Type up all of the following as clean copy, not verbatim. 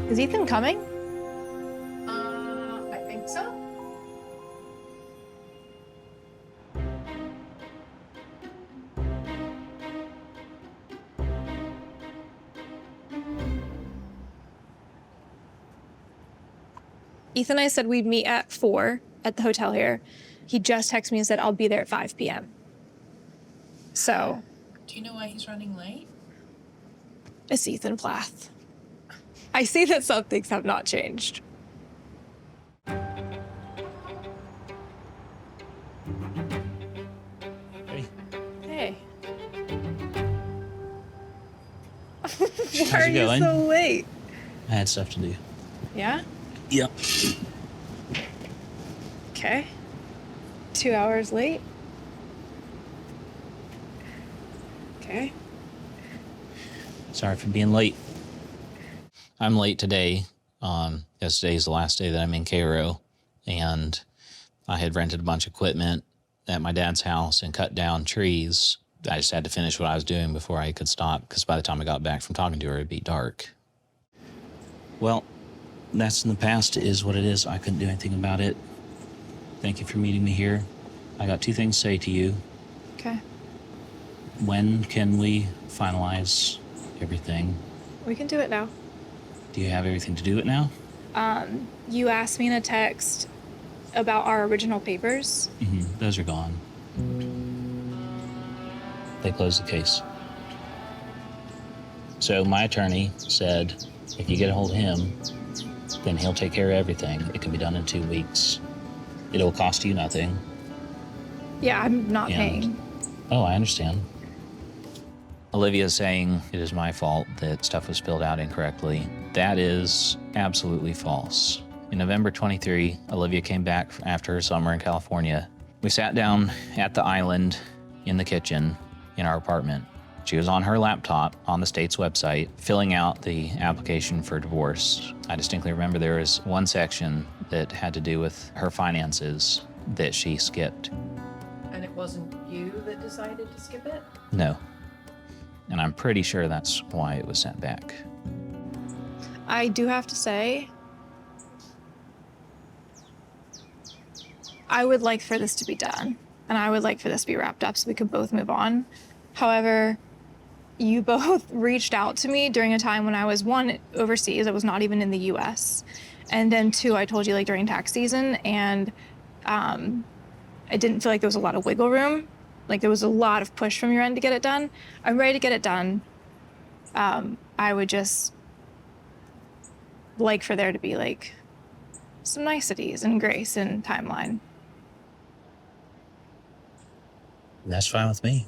Is Ethan coming? I think so. Ethan and I said we'd meet at 4 at the hotel here. He just texted me and said, I'll be there at 5 p.m. So. Do you know why he's running late? It's Ethan Plath. I see that some things have not changed. Hey. Hey. How's Why are it you going? so late? I had stuff to do. Yeah? Yep. Okay. 2 hours late. Okay. Sorry for being late. I'm late today. Because today's the last day that I'm in Cairo, and I had rented a bunch of equipment at my dad's house and cut down trees. I just had to finish what I was doing before I could stop, because by the time I got back from talking to her, it'd be dark. Well, that's in the past. It is what it is. I couldn't do anything about it. Thank you for meeting me here. I got 2 things to say to you. Okay. When can we finalize everything? We can do it now. Do you have everything to do it now? You asked me in a text about our original papers. Those are gone. They closed the case. So my attorney said, if you get a hold of him, then he'll take care of everything. It can be done in 2 weeks. It'll cost you nothing. Yeah, I'm not And- paying. Oh, I understand. Olivia's saying it is my fault that stuff was filled out incorrectly. That is absolutely false. In November 23, Olivia came back after her summer in California. We sat down at the island in the kitchen in our apartment. She was on her laptop on the state's website filling out the application for divorce. I distinctly remember there was one section that had to do with her finances that she skipped. And it wasn't you that decided to skip it? No. And I'm pretty sure that's why it was sent back. I do have to say, I would like for this to be done, and I would like for this to be wrapped up so we could both move on. However, you both reached out to me during a time when I was, 1, overseas. I was not even in the US. And then 2, I told you, like, during tax season, and I didn't feel like there was a lot of wiggle room. Like, there was a lot of push from your end to get it done. I'm ready to get it done. I would just like for there to be, like, some niceties and grace and timeline. That's fine with me.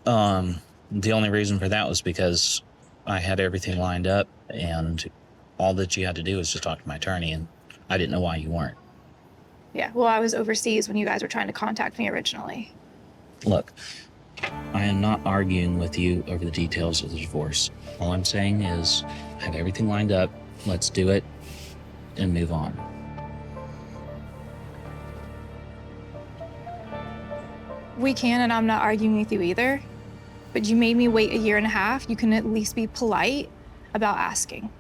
The only reason for that was because I had everything lined up, and all that you had to do was just talk to my attorney, and I didn't know why you weren't. Yeah, well, I was overseas when you guys were trying to contact me originally. Look, I am not arguing with you over the details of the divorce. All I'm saying is I have everything lined up. Let's do it and move on. We can, and I'm not arguing with you either, but you made me wait 1.5 years. You can at least be polite about asking.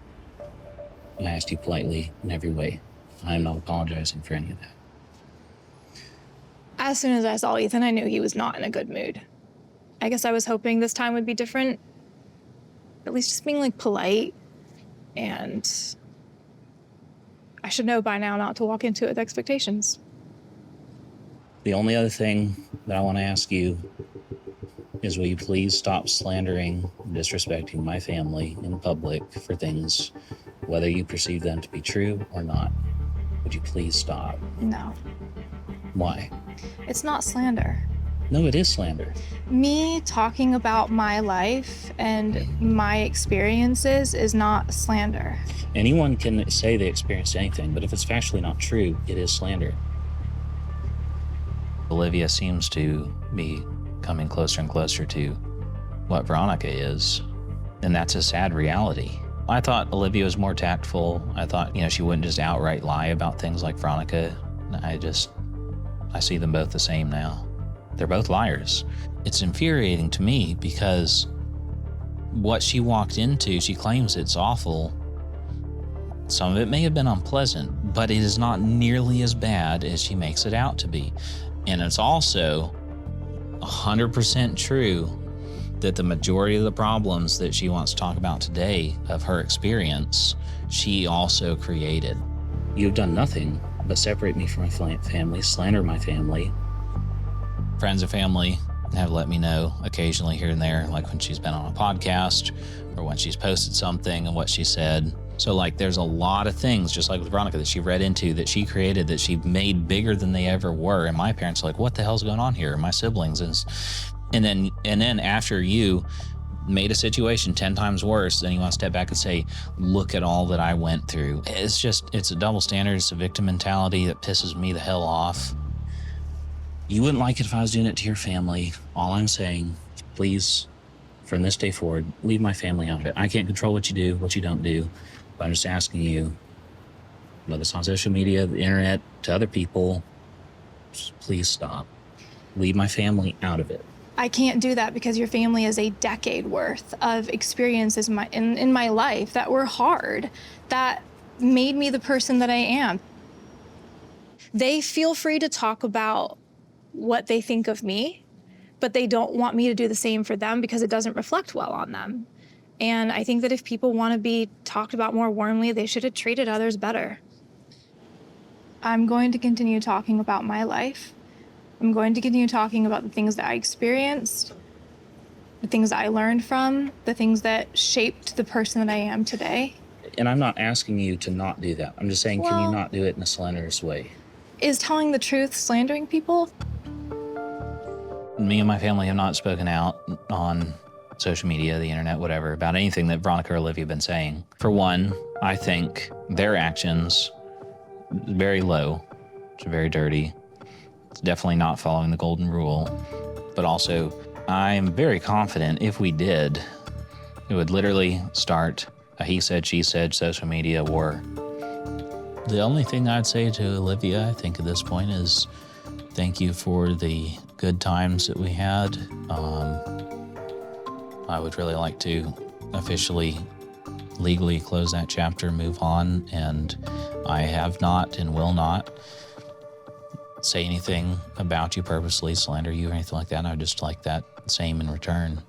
I asked you politely in every way. I am not apologizing for any of that. As soon as I saw Ethan, I knew he was not in a good mood. I guess I was hoping this time would be different. At least just being, like, polite, and I should know by now not to walk into it with expectations. The only other thing that I want to ask you is, will you please stop slandering and disrespecting my family in public for things, whether you perceive them to be true or not? Would you please stop? No, Why? it's not slander. No, it is slander. Me talking about my life and my experiences is not slander. Anyone can say they experienced anything, but if it's factually not true, it is slander. Olivia seems to be coming closer and closer to what Veronica is, and that's a sad reality. I thought Olivia was more tactful. I thought, she wouldn't just outright lie about things like Veronica. I see them both the same now. They're both liars. It's infuriating to me because what she walked into, she claims it's awful. Some of it may have been unpleasant, but it is not nearly as bad as she makes it out to be. And it's also 100% true that the majority of the problems that she wants to talk about today of her experience, she also created. You've done nothing but separate me from my family, slander my family. Friends and family have let me know occasionally here and there, like when she's been on a podcast or when she's posted something and what she said. So like there's a lot of things, just like with Veronica, that she read into, that she created, that she made bigger than they ever were. And my parents are like, what the hell's going on here? My siblings. And then after you made a situation 10 times worse, then you want to step back and say, look at all that I went through. It's a double standard. It's a victim mentality that pisses me the hell off. You wouldn't like it if I was doing it to your family. All I'm saying, please, from this day forward, leave my family out of it. I can't control what you do, what you don't do. But I'm just asking you, whether it's on social media, the internet, to other people, just please stop. Leave my family out of it. I can't do that because your family is a decade worth of experiences in my life that were hard, that made me the person that I am. They feel free to talk about what they think of me, but they don't want me to do the same for them because it doesn't reflect well on them. And I think that if people want to be talked about more warmly, they should have treated others better. I'm going to continue talking about my life. I'm going to continue talking about the things that I experienced, the things that I learned from, the things that shaped the person that I am today. And I'm not asking you to not do that. I'm just saying, can you not do it in a slanderous way? Is telling the truth slandering people? Me and my family have not spoken out on social media, the internet, whatever, about anything that Veronica or Olivia have been saying. For one, I think their actions, very low, it's very dirty. It's definitely not following the golden rule. But also, I'm very confident if we did, it would literally start a he said, she said social media war. The only thing I'd say to Olivia, I think at this point, is thank you for the good times that we had. I would really like to officially, legally close that chapter, move on, and I have not and will not say anything about you purposely, slander you or anything like that. I would just like that same in return.